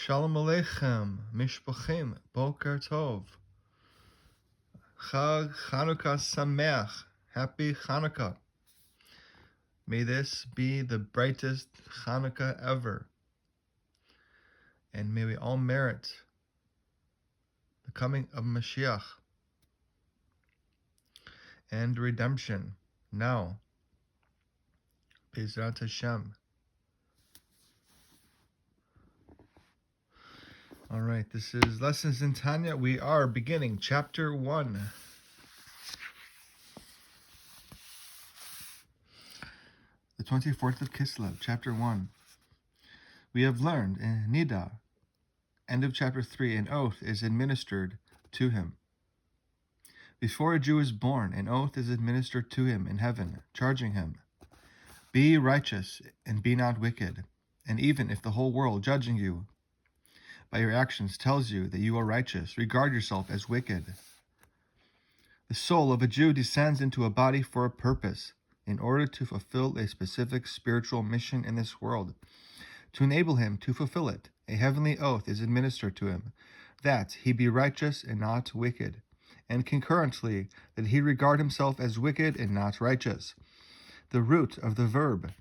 Shalom Aleichem, Mishpachim, Boker Tov. Chag Chanukah Sameach, Happy Chanukah. May this be the brightest Chanukah ever. And may we all merit the coming of Mashiach and redemption now. Bezrat Hashem. All right, this is Lessons in Tanya. We are beginning chapter 1. The 24th of Kislev, chapter 1. We have learned in Nida, end of chapter 3, an oath is administered to him. Before a Jew is born, an oath is administered to him in heaven, charging him, "Be righteous and be not wicked." And even if the whole world judging you by your actions tells you that you are righteous, regard yourself as wicked. The soul of a Jew descends into a body for a purpose, in order to fulfill a specific spiritual mission in this world. To enable him to fulfill it, a heavenly oath is administered to him, that he be righteous and not wicked, and concurrently that he regard himself as wicked and not righteous. The root of the verb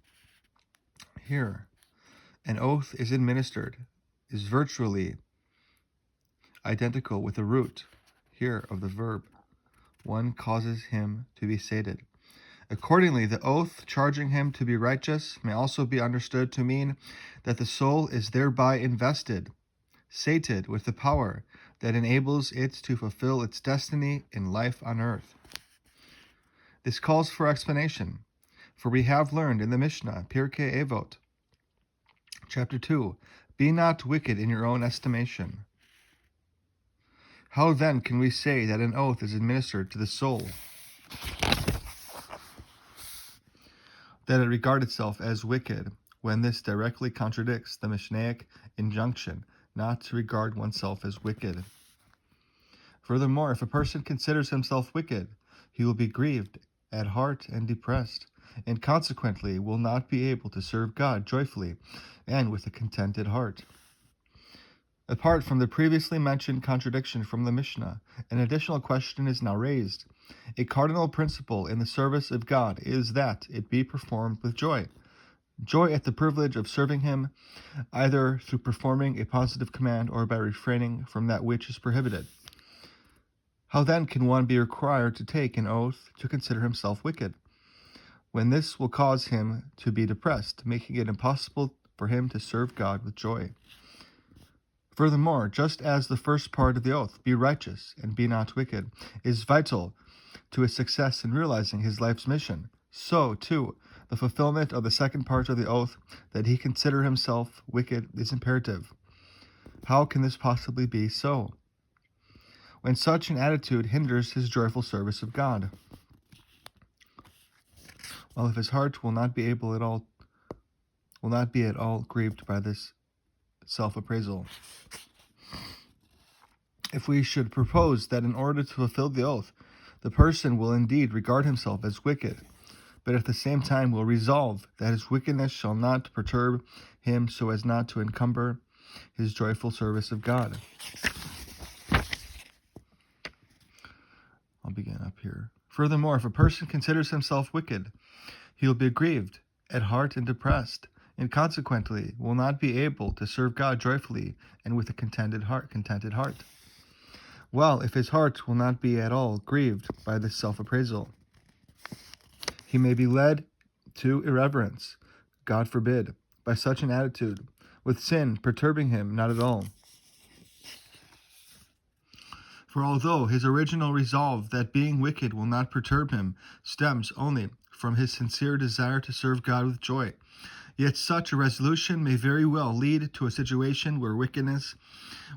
here, an oath is administered, is virtually identical with the root here of the verb. One causes him to be sated. Accordingly, the oath charging him to be righteous may also be understood to mean that the soul is thereby invested, sated with the power that enables it to fulfill its destiny in life on earth. This calls for explanation, for we have learned in the Mishnah, Pirkei Avot, chapter 2, "Be not wicked in your own estimation." How then can we say that an oath is administered to the soul, that it regard itself as wicked, when this directly contradicts the Mishnaic injunction not to regard oneself as wicked? Furthermore, if a person considers himself wicked, he will be grieved at heart and depressed, and consequently will not be able to serve God joyfully and with a contented heart. Apart from the previously mentioned contradiction from the Mishnah, an additional question is now raised. A cardinal principle in the service of God is that it be performed with joy. Joy at the privilege of serving Him, either through performing a positive command or by refraining from that which is prohibited. How then can one be required to take an oath to consider himself wicked, when this will cause him to be depressed, making it impossible for him to serve God with joy? Furthermore, just as the first part of the oath, "Be righteous and be not wicked," is vital to his success in realizing his life's mission, so, too, the fulfillment of the second part of the oath, that he consider himself wicked, is imperative. How can this possibly be so, when such an attitude hinders his joyful service of God? Well, if his heart will not be at all grieved by this self-appraisal. If we should propose that in order to fulfill the oath, the person will indeed regard himself as wicked, but at the same time will resolve that his wickedness shall not perturb him so as not to encumber his joyful service of God. I'll begin up here. Furthermore, if a person considers himself wicked, he will be grieved at heart and depressed, and consequently will not be able to serve God joyfully and with a contented heart. Well, if his heart will not be at all grieved by this self-appraisal, he may be led to irreverence, God forbid, by such an attitude, with sin perturbing him not at all. For although his original resolve that being wicked will not perturb him stems only from his sincere desire to serve God with joy, yet such a resolution may very well lead to a situation where wickedness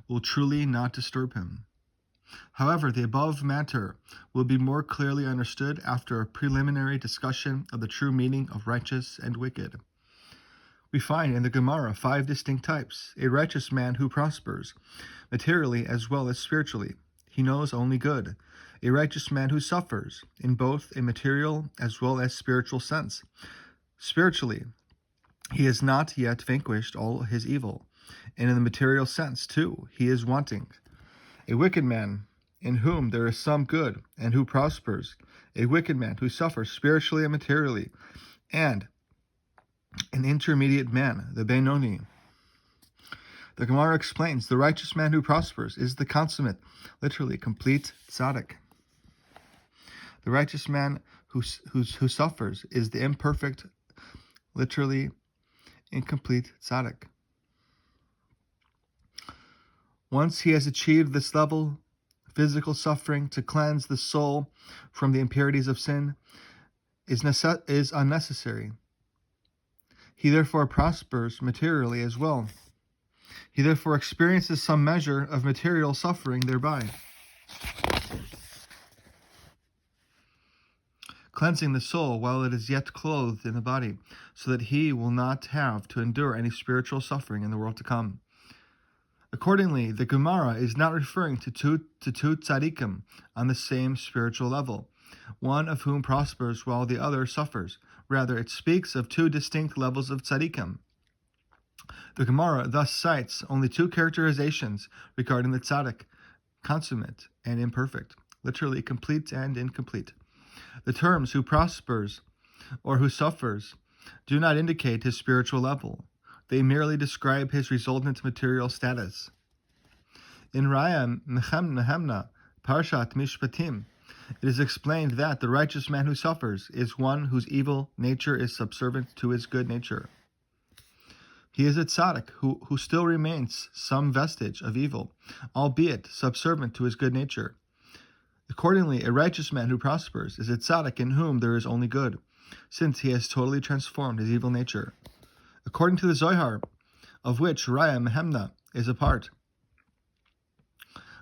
will truly not disturb him. However, the above matter will be more clearly understood after a preliminary discussion of the true meaning of righteous and wicked. We find in the Gemara 5 distinct types. A righteous man who prospers, materially as well as spiritually. He knows only good. A righteous man who suffers, in both a material as well as spiritual sense. Spiritually, he has not yet vanquished all his evil, and in the material sense, too, he is wanting. A wicked man, in whom there is some good, and who prospers. A wicked man who suffers spiritually and materially. And an intermediate man, the Benoni. The Gemara explains, the righteous man who prospers is the consummate, literally complete tzaddik. The righteous man who suffers is the imperfect, literally incomplete tzaddik. Once he has achieved this level, physical suffering to cleanse the soul from the impurities of sin is unnecessary. He therefore prospers materially as well. He therefore experiences some measure of material suffering thereby, cleansing the soul while it is yet clothed in the body, so that he will not have to endure any spiritual suffering in the world to come. Accordingly, the Gemara is not referring to two tzaddikim on the same spiritual level, one of whom prospers while the other suffers. Rather, it speaks of two distinct levels of tzaddikim. The Gemara thus cites only two characterizations regarding the tzaddik, consummate and imperfect, literally complete and incomplete. The terms who prospers or who suffers do not indicate his spiritual level. They merely describe his resultant material status. In Raya Nehemna, Parshat Mishpatim, it is explained that the righteous man who suffers is one whose evil nature is subservient to his good nature. He is a tzaddik who still remains some vestige of evil, albeit subservient to his good nature. Accordingly, a righteous man who prospers is a tzaddik in whom there is only good, since he has totally transformed his evil nature. According to the Zohar, of which Raya Nehemna is a part,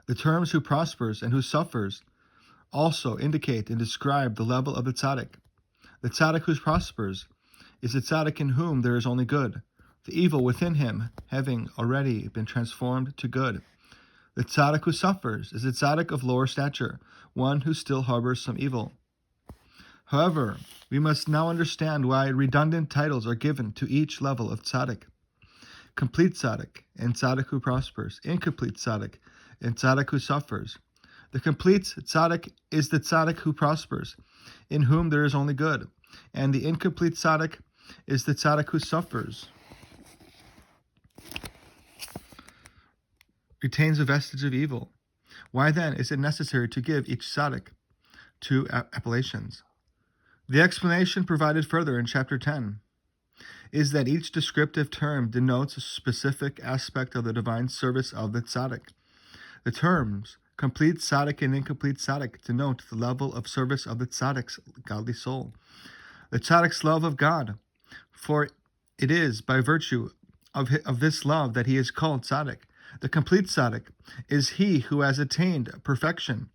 the terms who prospers and who suffers also indicate and describe the level of the tzaddik. The tzaddik who prospers is a tzaddik in whom there is only good, the evil within him having already been transformed to good. The tzaddik who suffers is a tzaddik of lower stature, one who still harbors some evil. However, we must now understand why redundant titles are given to each level of tzaddik. Complete tzaddik and tzaddik who prospers, incomplete tzaddik and tzaddik who suffers. The complete tzaddik is the tzaddik who prospers, in whom there is only good, and the incomplete tzaddik is the tzaddik who suffers, retains a vestige of evil. Why then is it necessary to give each tzaddik two appellations? The explanation provided further in chapter 10 is that each descriptive term denotes a specific aspect of the divine service of the tzaddik. The terms complete tzaddik and incomplete tzaddik denote the level of service of the tzaddik's godly soul, the tzaddik's love of God, for it is by virtue of this love that he is called tzaddik. The complete tzaddik is he who has attained perfection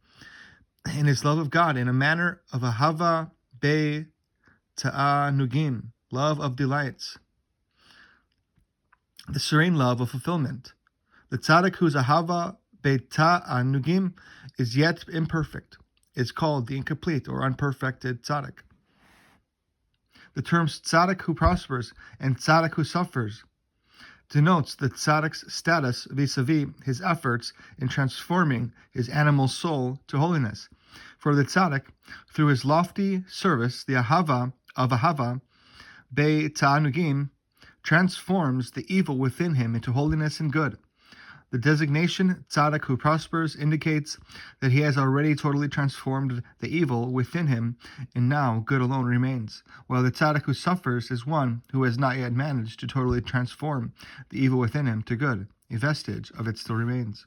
in his love of God in a manner of ahava be ta'anugim, love of delights, the serene love of fulfillment. The tzaddik whose ahava be ta'anugim is yet imperfect is called the incomplete or unperfected tzaddik. The terms tzaddik who prospers and tzaddik who suffers denotes the tzaddik's status vis-a-vis his efforts in transforming his animal soul to holiness. For the tzaddik, through his lofty service, the ahava of ahava be ta'anugim transforms the evil within him into holiness and good. The designation tzaddik who prospers indicates that he has already totally transformed the evil within him, and now good alone remains, while the tzaddik who suffers is one who has not yet managed to totally transform the evil within him to good. A vestige of it still remains.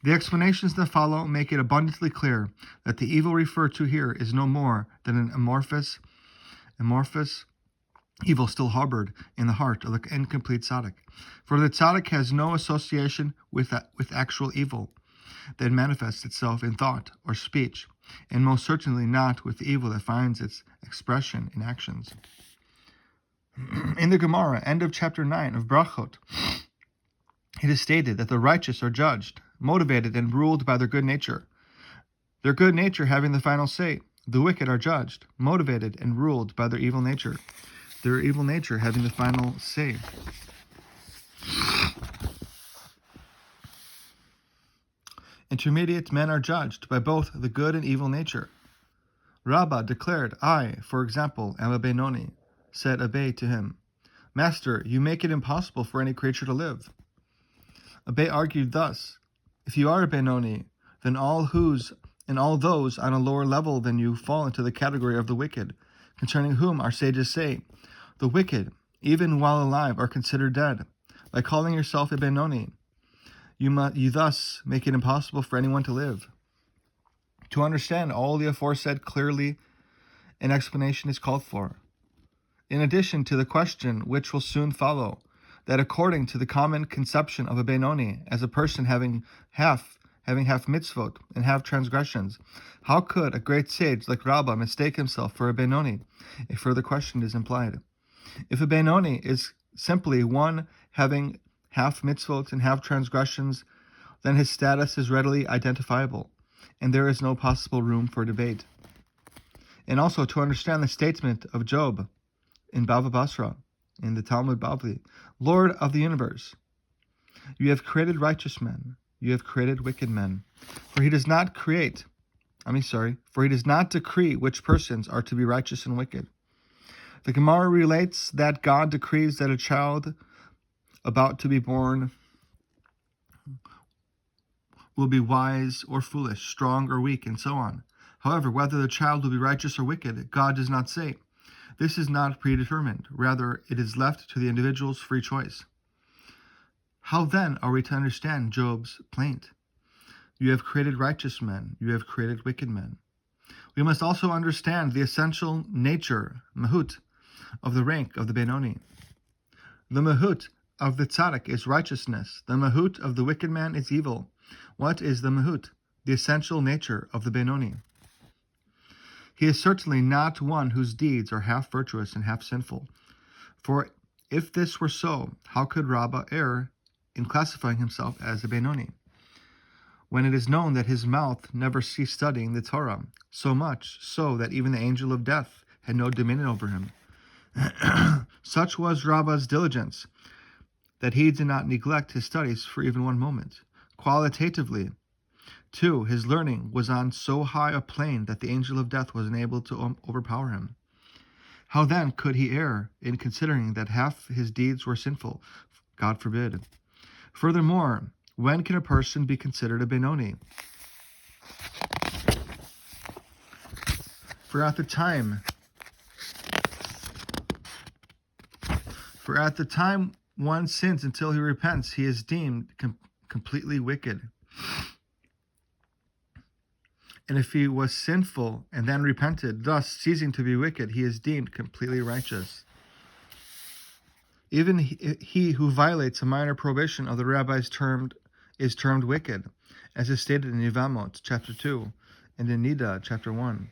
The explanations that follow make it abundantly clear that the evil referred to here is no more than an amorphous evil still harbored in the heart of the incomplete tzaddik. For the tzaddik has no association with actual evil that manifests itself in thought or speech, and most certainly not with the evil that finds its expression in actions. In the Gemara, end of chapter 9 of Brachot, it is stated that the righteous are judged, motivated, and ruled by their good nature, their good nature having the final say. The wicked are judged, motivated, and ruled by their evil nature, having the final say. Intermediate men are judged by both the good and evil nature. Rabbah declared, I, for example, am a Benoni. Said Abai to him, Master, you make it impossible for any creature to live. Abai argued thus, if you are a Benoni, then all those on a lower level than you fall into the category of the wicked, concerning whom our sages say, the wicked, even while alive, are considered dead. By calling yourself a Benoni, you thus make it impossible for anyone to live. To understand all the aforesaid clearly, an explanation is called for. In addition to the question which will soon follow, that according to the common conception of a Benoni as a person having half mitzvot and half transgressions, how could a great sage like Rabbah mistake himself for a Benoni? A further question is implied. If a Benoni is simply one having half mitzvot and half transgressions, then his status is readily identifiable, and there is no possible room for debate. And also to understand the statement of Job in Bava Basra, in the Talmud Bavli, Lord of the universe, you have created righteous men, you have created wicked men, for he does not decree which persons are to be righteous and wicked. The Gemara relates that God decrees that a child about to be born will be wise or foolish, strong or weak, and so on. However, whether the child will be righteous or wicked, God does not say. This is not predetermined. Rather, it is left to the individual's free choice. How then are we to understand Job's plaint? You have created righteous men, you have created wicked men. We must also understand the essential nature, mahut, of the rank of the Benoni. The mahut of the tzaddik is righteousness. The mahut of the wicked man is evil. What is the mahut? The essential nature of the Benoni. He is certainly not one whose deeds are half virtuous and half sinful. For if this were so, how could Rabbah err in classifying himself as a Benoni, when it is known that his mouth never ceased studying the Torah, so much so that even the angel of death had no dominion over him? Such was Rabbah's diligence, that he did not neglect his studies for even one moment. Qualitatively, too, his learning was on so high a plane that the angel of death was unable to overpower him. How then could he err in considering that half his deeds were sinful? God forbid. Furthermore, when can a person be considered a Benoni? For at the time one sins until he repents, he is deemed completely wicked. And if he was sinful and then repented, thus ceasing to be wicked, he is deemed completely righteous. Even he who violates a minor prohibition of the rabbis is termed wicked, as is stated in Yevamot, chapter 2, and in Nida, chapter 1.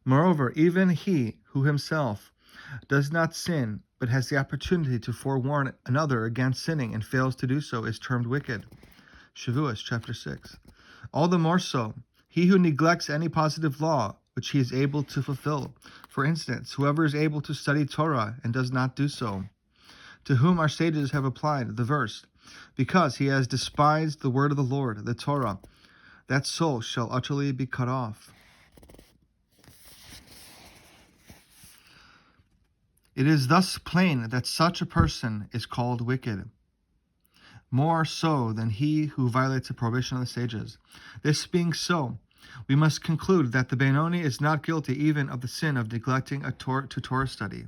Moreover, even he who himself does not sin, but has the opportunity to forewarn another against sinning and fails to do so, is termed wicked. Shavuos, chapter 6. All the more so, he who neglects any positive law which he is able to fulfill. For instance, whoever is able to study Torah and does not do so, to whom our sages have applied the verse, because he has despised the word of the Lord, the Torah, that soul shall utterly be cut off. It is thus plain that such a person is called wicked, more so than he who violates a prohibition of the sages. This being so, we must conclude that the Benoni is not guilty even of the sin of neglecting Torah study,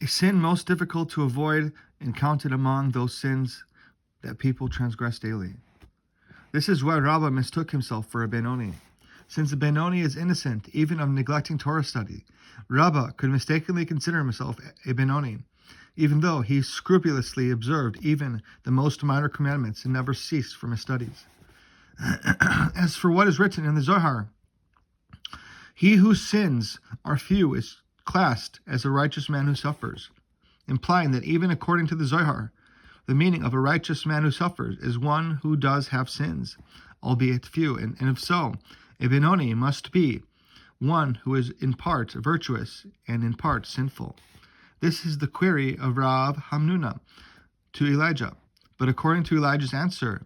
a sin most difficult to avoid and counted among those sins that people transgress daily. This is why Rabbah mistook himself for a Benoni. Since a Benoni is innocent even of neglecting Torah study, Rabbah could mistakenly consider himself a Benoni, even though he scrupulously observed even the most minor commandments and never ceased from his studies. As for what is written in the Zohar, he whose sins are few is classed as a righteous man who suffers, implying that even according to the Zohar, the meaning of a righteous man who suffers is one who does have sins, albeit few, and if so, a Benoni must be one who is in part virtuous and in part sinful. This is the query of Rav Hamnuna to Elijah. But according to Elijah's answer,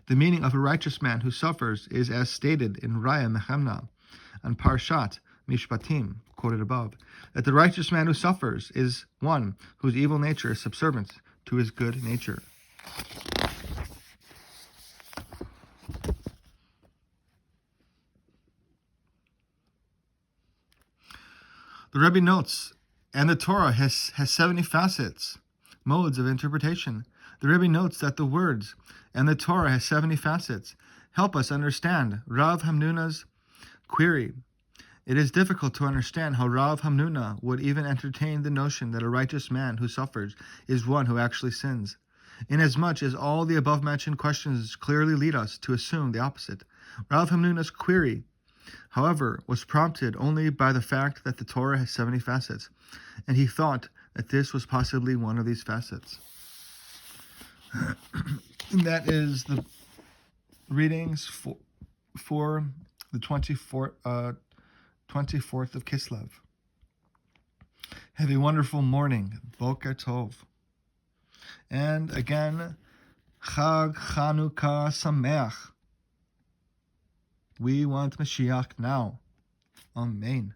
the meaning of a righteous man who suffers is as stated in Raya Mechemna and Parshat Mishpatim, quoted above, that the righteous man who suffers is one whose evil nature is subservient to his good nature. The Rebbe notes, and the Torah has 70 facets, modes of interpretation. The Rebbe notes that the words, and the Torah has 70 facets, help us understand Rav Hamnuna's query. It is difficult to understand how Rav Hamnuna would even entertain the notion that a righteous man who suffers is one who actually sins, inasmuch as all the above-mentioned questions clearly lead us to assume the opposite. Rav Hamnuna's query, however, was prompted only by the fact that the Torah has 70 facets, and he thought that this was possibly one of these facets. And that is the readings for the 24th of Kislev. Have a wonderful morning. Boker Tov. And again, Chag Chanukah Sameach. We want Mashiach now. Amen.